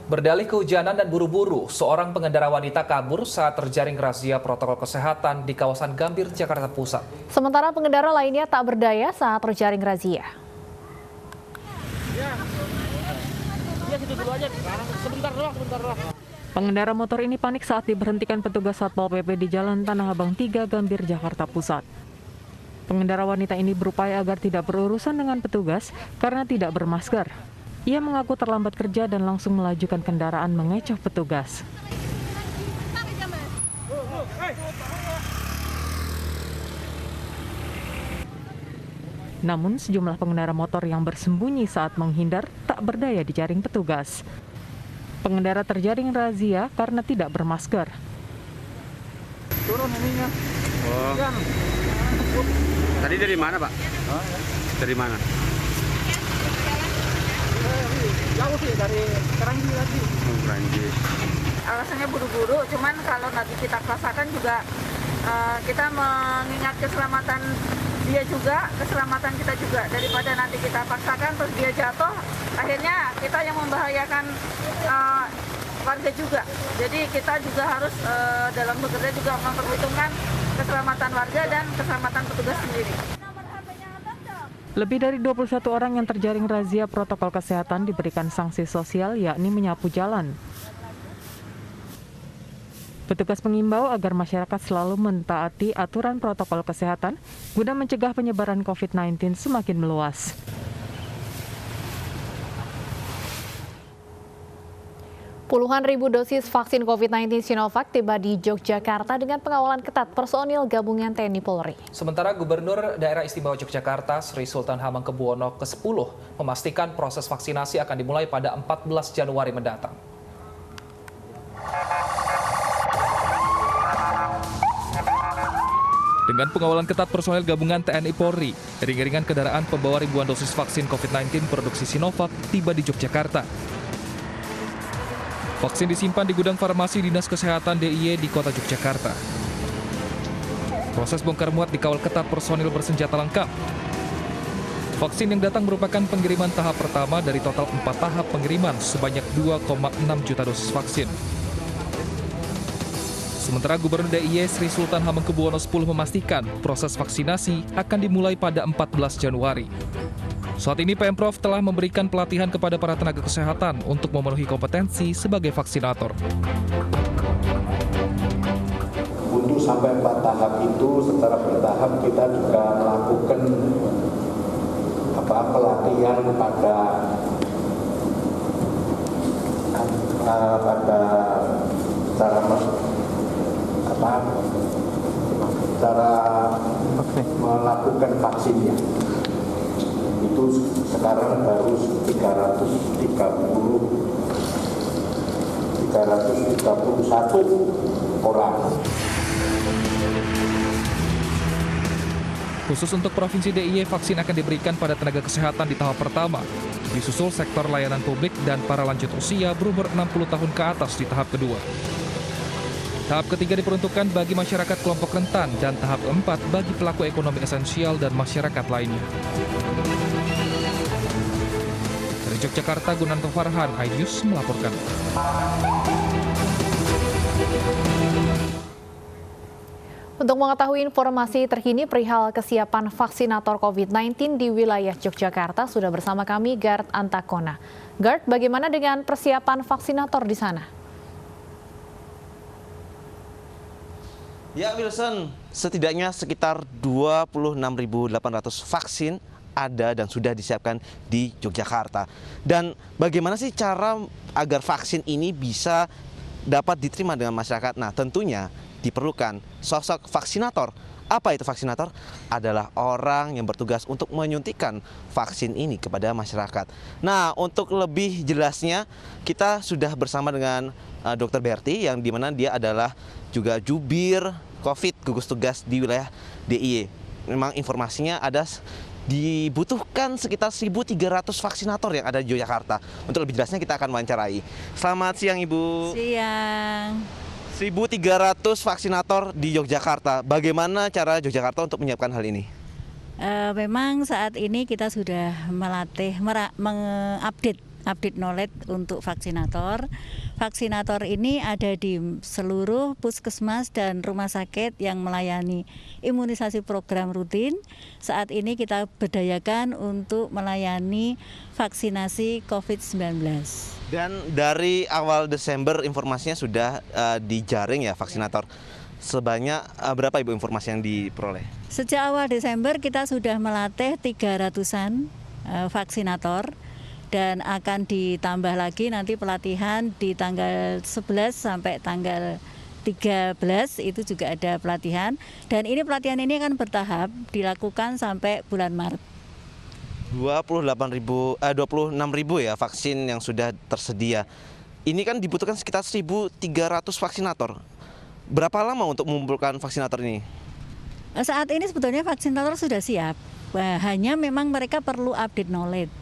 Berdalih kehujanan dan buru-buru, seorang pengendara wanita kabur saat terjaring razia protokol kesehatan di kawasan Gambir, Jakarta Pusat. Sementara pengendara lainnya tak berdaya saat terjaring razia. Pengendara motor ini panik saat diberhentikan petugas Satpol PP di Jalan Tanah Abang 3, Gambir, Jakarta Pusat. Pengendara wanita ini berupaya agar tidak berurusan dengan petugas karena tidak bermasker. Ia mengaku terlambat kerja dan langsung melajukan kendaraan mengecoh petugas. Namun sejumlah pengendara motor yang bersembunyi saat menghindar tak berdaya dijaring petugas. Pengendara terjaring razia karena tidak bermasker. Turun ininya. Oh. Tadi dari mana, Pak? Dari mana? Jauh sih dari Keranji lagi. Keranji. Alasannya buru-buru, cuman kalau nanti kita paksakan juga kita mengingat keselamatan dia juga, keselamatan kita juga. Daripada nanti kita paksakan terus dia jatuh, akhirnya kita yang membahayakan warga juga. Jadi kita juga harus dalam bekerja juga memperhitungkan keselamatan warga dan keselamatan petugas sendiri. Lebih dari 21 orang yang terjaring razia protokol kesehatan diberikan sanksi sosial, yakni menyapu jalan. Petugas mengimbau agar masyarakat selalu mentaati aturan protokol kesehatan guna mencegah penyebaran COVID-19 semakin meluas. Puluhan ribu dosis vaksin COVID-19 Sinovac tiba di Yogyakarta dengan pengawalan ketat personil gabungan TNI Polri. Sementara Gubernur Daerah Istimewa Yogyakarta Sri Sultan Hamengkubuwono ke-10 memastikan proses vaksinasi akan dimulai pada 14 Januari mendatang. Dengan pengawalan ketat personel gabungan TNI Polri, iring-iringan kendaraan pembawa ribuan dosis vaksin COVID-19 produksi Sinovac tiba di Yogyakarta. Vaksin disimpan di gudang farmasi Dinas Kesehatan DIY di kota Yogyakarta. Proses bongkar muat dikawal ketat personil bersenjata lengkap. Vaksin yang datang merupakan pengiriman tahap pertama dari total 4 tahap pengiriman sebanyak 2,6 juta dosis vaksin. Sementara Gubernur DIY Sri Sultan Hamengkubuwono X memastikan proses vaksinasi akan dimulai pada 14 Januari. Saat ini Pemprov telah memberikan pelatihan kepada para tenaga kesehatan untuk memenuhi kompetensi sebagai vaksinator. Untuk sampai 4 tahap itu secara bertahap kita juga melakukan pelatihan pada cara melakukan vaksinnya. Itu sekarang baru 331 orang. Khusus untuk Provinsi DIY, vaksin akan diberikan pada tenaga kesehatan di tahap pertama. Disusul sektor layanan publik dan para lanjut usia berumur 60 tahun ke atas di tahap kedua. Tahap ketiga diperuntukkan bagi masyarakat kelompok rentan dan tahap keempat bagi pelaku ekonomi esensial dan masyarakat lainnya. Dari Yogyakarta, Gunanto Farhan, iNews melaporkan. Untuk mengetahui informasi terkini perihal kesiapan vaksinator COVID-19 di wilayah Yogyakarta, sudah bersama kami Gard Antakona. Gard, bagaimana dengan persiapan vaksinator di sana? Ya Wilson, setidaknya sekitar 26.800 vaksin ada dan sudah disiapkan di Yogyakarta. Dan bagaimana sih cara agar vaksin ini bisa dapat diterima dengan masyarakat? Nah, tentunya diperlukan sosok vaksinator. Apa itu vaksinator? Adalah orang yang bertugas untuk menyuntikkan vaksin ini kepada masyarakat. Nah, untuk lebih jelasnya kita sudah bersama dengan Dr. Berti yang dimana dia adalah juga jubir COVID gugus tugas di wilayah DIY. Memang informasinya ada dibutuhkan sekitar 1.300 vaksinator yang ada di Yogyakarta. Untuk lebih jelasnya kita akan wawancarai. Selamat siang Ibu. Siang. 1.300 vaksinator di Yogyakarta. Bagaimana cara Yogyakarta untuk menyiapkan hal ini? Memang saat ini kita sudah melatih, mengupdate update knowledge untuk vaksinator. Vaksinator ini ada di seluruh puskesmas dan rumah sakit yang melayani imunisasi program rutin. Saat ini kita berdayakan untuk melayani vaksinasi COVID-19. Dan dari awal Desember informasinya sudah dijaring ya vaksinator. Sebanyak berapa Ibu informasi yang diperoleh? Sejak awal Desember kita sudah melatih 300-an vaksinator. Dan akan ditambah lagi nanti pelatihan di tanggal 11 sampai tanggal 13 itu juga ada pelatihan. Dan ini pelatihan ini akan bertahap dilakukan sampai bulan Maret. 26.000 ya vaksin yang sudah tersedia. Ini kan dibutuhkan sekitar 1.300 vaksinator. Berapa lama untuk mengumpulkan vaksinator ini? Saat ini sebetulnya vaksinator sudah siap. Hanya memang mereka perlu update knowledge.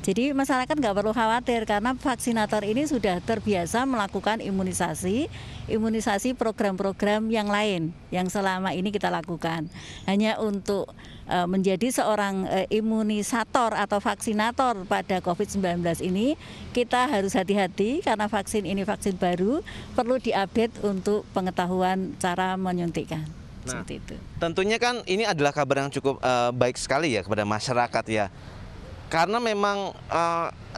Jadi masyarakat nggak perlu khawatir karena vaksinator ini sudah terbiasa melakukan imunisasi program-program yang lain yang selama ini kita lakukan. Hanya untuk menjadi seorang imunisator atau vaksinator pada COVID-19 ini kita harus hati-hati karena vaksin ini vaksin baru, perlu diupdate untuk pengetahuan cara menyuntikkan. Nah, seperti itu. Tentunya kan ini adalah kabar yang cukup baik sekali ya kepada masyarakat ya. Karena memang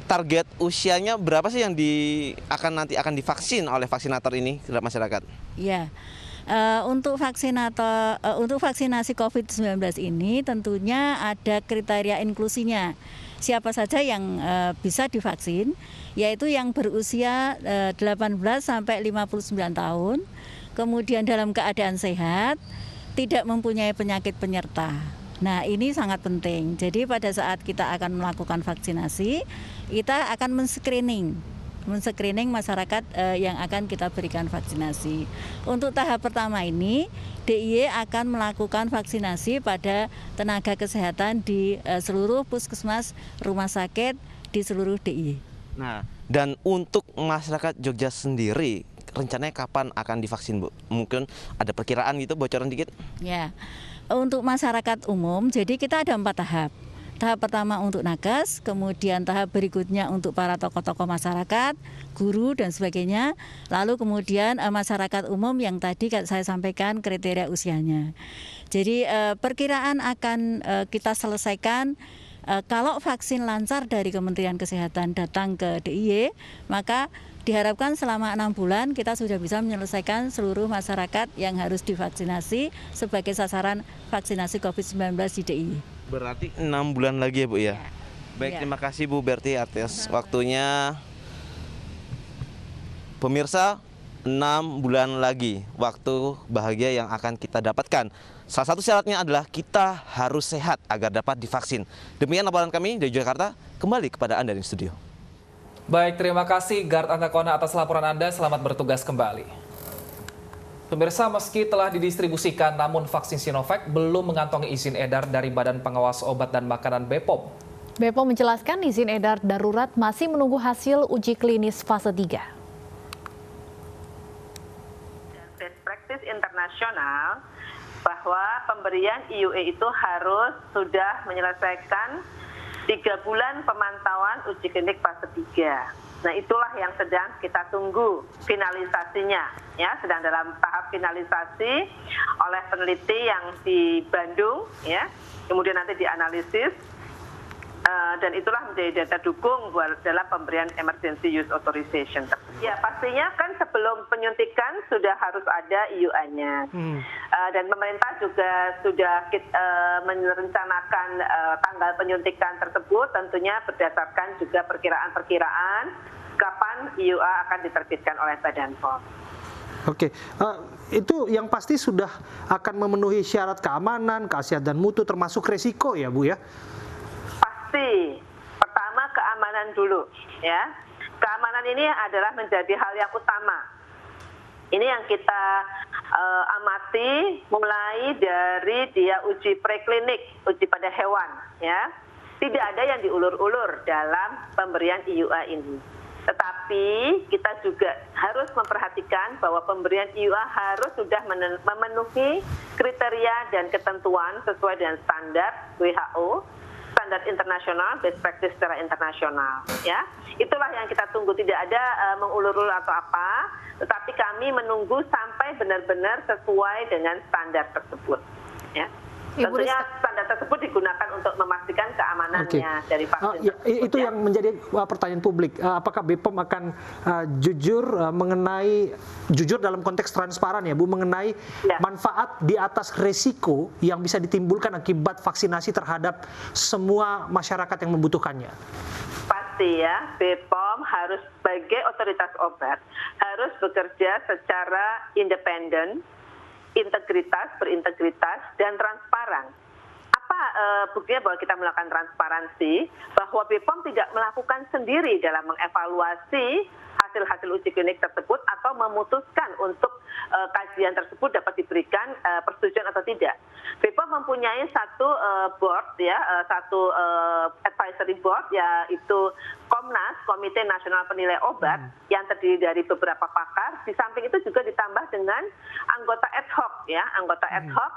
target usianya berapa sih yang nanti akan divaksin oleh vaksinator ini terhadap masyarakat? Ya, untuk vaksinasi COVID-19 ini tentunya ada kriteria inklusinya. Siapa saja yang bisa divaksin, yaitu yang berusia 18 sampai 59 tahun, kemudian dalam keadaan sehat, tidak mempunyai penyakit penyerta. Nah, ini sangat penting. Jadi pada saat kita akan melakukan vaksinasi, kita akan men-screening masyarakat yang akan kita berikan vaksinasi. Untuk tahap pertama ini, DIY akan melakukan vaksinasi pada tenaga kesehatan di seluruh puskesmas, rumah sakit di seluruh DIY. Nah, dan untuk masyarakat Jogja sendiri, rencananya kapan akan divaksin, Bu? Mungkin ada perkiraan gitu, bocoran dikit? Ya. Untuk masyarakat umum, jadi kita ada 4 tahap. Tahap pertama untuk nakes, kemudian tahap berikutnya untuk para tokoh-tokoh masyarakat, guru dan sebagainya. Lalu kemudian masyarakat umum yang tadi saya sampaikan kriteria usianya. Jadi perkiraan akan kita selesaikan kalau vaksin lancar dari Kementerian Kesehatan datang ke DIY, maka diharapkan selama 6 bulan kita sudah bisa menyelesaikan seluruh masyarakat yang harus divaksinasi sebagai sasaran vaksinasi COVID-19 di DIY. Berarti 6 bulan lagi ya Bu ya? Baik, ya. Terima kasih Bu Berti atas waktunya. Pemirsa, 6 bulan lagi waktu bahagia yang akan kita dapatkan. Salah satu syaratnya adalah kita harus sehat agar dapat divaksin. Demikian laporan kami dari Jakarta, kembali kepada Anda di studio. Baik, terima kasih Gard Angkakona atas laporan Anda. Selamat bertugas kembali. Pemirsa, meski telah didistribusikan, namun vaksin Sinovac belum mengantongi izin edar dari Badan Pengawas Obat dan Makanan BPOM. BPOM menjelaskan izin edar darurat masih menunggu hasil uji klinis fase 3. Best practice internasional bahwa pemberian EUA itu harus sudah menyelesaikan 3 bulan pemantauan uji klinik fase 3. Nah, itulah yang sedang kita tunggu finalisasinya, ya, sedang dalam tahap finalisasi oleh peneliti yang di Bandung, ya. Kemudian nanti dianalisis dan itulah menjadi data dukung dalam pemberian emergency use authorization. Ya, pastinya kan sebelum penyuntikan sudah harus ada EUA-nya. Dan pemerintah juga sudah merencanakan tanggal penyuntikan tersebut tentunya berdasarkan juga perkiraan-perkiraan kapan EUA akan diterbitkan oleh Badan POM. Oke, itu yang pasti sudah akan memenuhi syarat keamanan, kesehatan dan mutu termasuk resiko ya Bu ya? Pasti. Pertama keamanan dulu, ya. Keamanan ini adalah menjadi hal yang utama. Ini yang kita amati mulai dari dia uji preklinik, uji pada hewan, ya. Tidak ada yang diulur-ulur dalam pemberian EUA ini. Tetapi kita juga harus memperhatikan bahwa pemberian EUA harus sudah memenuhi kriteria dan ketentuan sesuai dengan standar WHO, standar internasional, best practice secara internasional, ya. Itulah yang kita tunggu, tidak ada mengulur-ulur atau apa, tetapi kami menunggu sampai benar-benar sesuai dengan standar tersebut, ya. Tentunya standar tersebut digunakan untuk memastikan keamanannya dari vaksin. Itu yang menjadi pertanyaan publik. Apakah BPOM akan jujur dalam konteks transparan ya Bu, mengenai manfaat di atas resiko yang bisa ditimbulkan akibat vaksinasi terhadap semua masyarakat yang membutuhkannya? Pasti ya, BPOM harus sebagai otoritas obat harus bekerja secara independen, berintegritas, dan transparan. Apa buktinya bahwa kita melakukan transparansi, bahwa BPOM tidak melakukan sendiri dalam mengevaluasi hasil-hasil uji klinik tersebut atau memutuskan untuk kajian tersebut dapat diberikan persetujuan atau tidak. BPOM mempunyai satu board ya, satu advisory board, yaitu Komnas, Komite Nasional Penilai Obat, yang terdiri dari beberapa pakar. Di samping itu juga ditambah dengan anggota ad hoc ya, anggota ad hoc.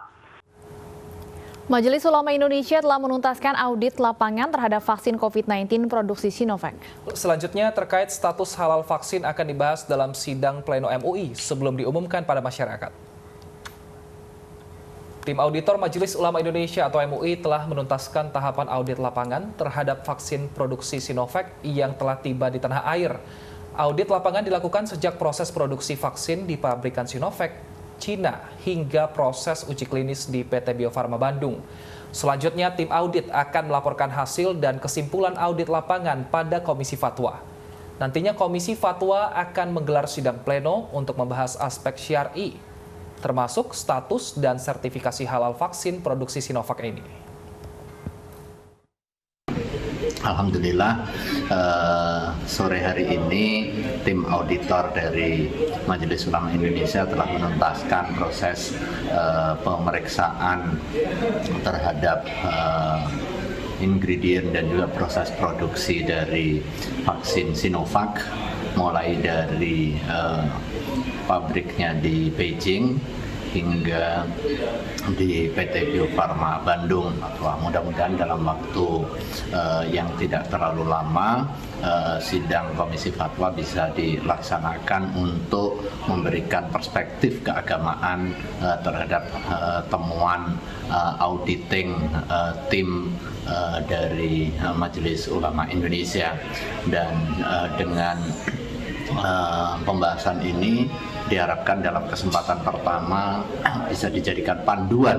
Majelis Ulama Indonesia telah menuntaskan audit lapangan terhadap vaksin COVID-19 produksi Sinovac. Selanjutnya terkait status halal vaksin akan dibahas dalam sidang pleno MUI sebelum diumumkan pada masyarakat. Tim auditor Majelis Ulama Indonesia atau MUI telah menuntaskan tahapan audit lapangan terhadap vaksin produksi Sinovac yang telah tiba di tanah air. Audit lapangan dilakukan sejak proses produksi vaksin di pabrikan Sinovac Cina hingga proses uji klinis di PT Bio Farma Bandung. Selanjutnya tim audit akan melaporkan hasil dan kesimpulan audit lapangan pada Komisi Fatwa. Nantinya Komisi Fatwa akan menggelar sidang pleno untuk membahas aspek syar'i, termasuk status dan sertifikasi halal vaksin produksi Sinovac ini. Alhamdulillah sore hari ini tim auditor dari Majelis Ulama Indonesia telah menuntaskan proses pemeriksaan terhadap ingredient dan juga proses produksi dari vaksin Sinovac, mulai dari pabriknya di Beijing hingga di PT Bio Farma Bandung. Wah, mudah-mudahan dalam waktu yang tidak terlalu lama sidang Komisi Fatwa bisa dilaksanakan untuk memberikan perspektif keagamaan terhadap temuan auditing tim dari Majelis Ulama Indonesia. Dan dengan pembahasan ini diharapkan dalam kesempatan pertama bisa dijadikan panduan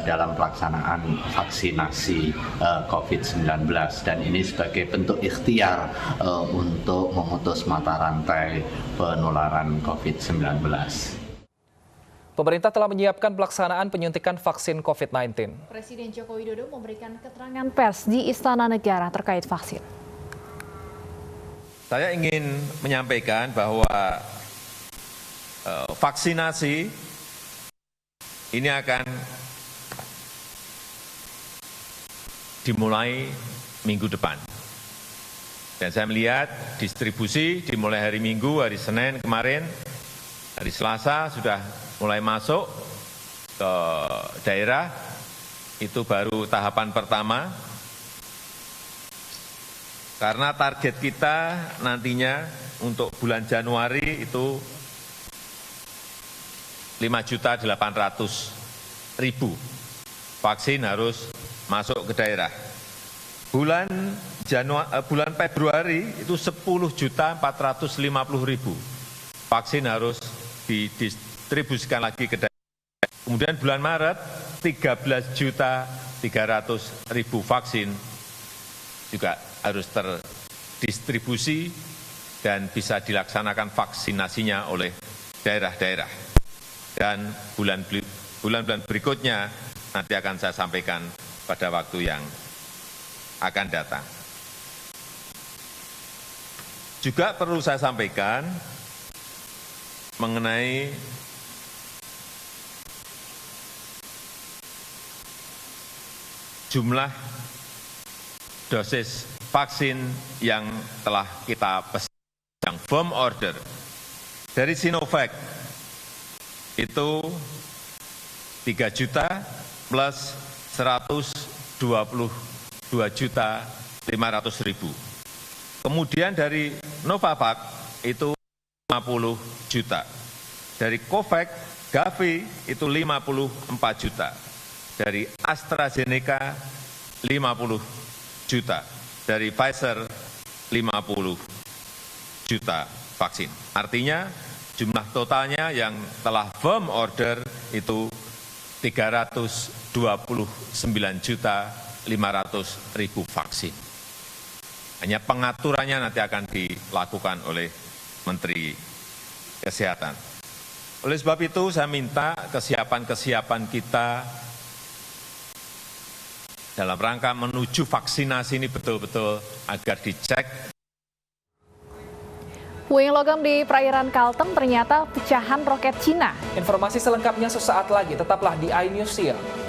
dalam pelaksanaan vaksinasi COVID-19, dan ini sebagai bentuk ikhtiar untuk memutus mata rantai penularan COVID-19. Pemerintah telah menyiapkan pelaksanaan penyuntikan vaksin COVID-19. Presiden Joko Widodo memberikan keterangan pers di Istana Negara terkait vaksin. Saya ingin menyampaikan bahwa vaksinasi ini akan dimulai minggu depan. Dan saya melihat distribusi dimulai hari Minggu, hari Senin kemarin, hari Selasa sudah mulai masuk ke daerah. Itu baru tahapan pertama. Karena target kita nantinya untuk bulan Januari itu 5.800.000 vaksin harus masuk ke daerah. Bulan Februari itu 10.450.000 vaksin harus didistribusikan lagi ke daerah. Kemudian bulan Maret 13.300.000 vaksin juga harus terdistribusi dan bisa dilaksanakan vaksinasinya oleh daerah-daerah. Dan bulan-bulan berikutnya nanti akan saya sampaikan pada waktu yang akan datang. Juga perlu saya sampaikan mengenai jumlah dosis vaksin yang telah kita pesan, yang firm order dari Sinovac itu 3 juta plus 120 2.500.000. Kemudian dari Novavax itu 50 juta. Dari COVAX, Gavi itu 54 juta. Dari AstraZeneca 50 juta. Dari Pfizer 50 juta vaksin. Artinya jumlah totalnya yang telah firm order itu 329.500.000 vaksin. Hanya pengaturannya nanti akan dilakukan oleh Menteri Kesehatan. Oleh sebab itu saya minta kesiapan-kesiapan kita dalam rangka menuju vaksinasi ini betul-betul agar dicek. Puing logam di perairan Kalteng ternyata pecahan roket Cina. Informasi selengkapnya sesaat lagi, tetaplah di iNews Siang.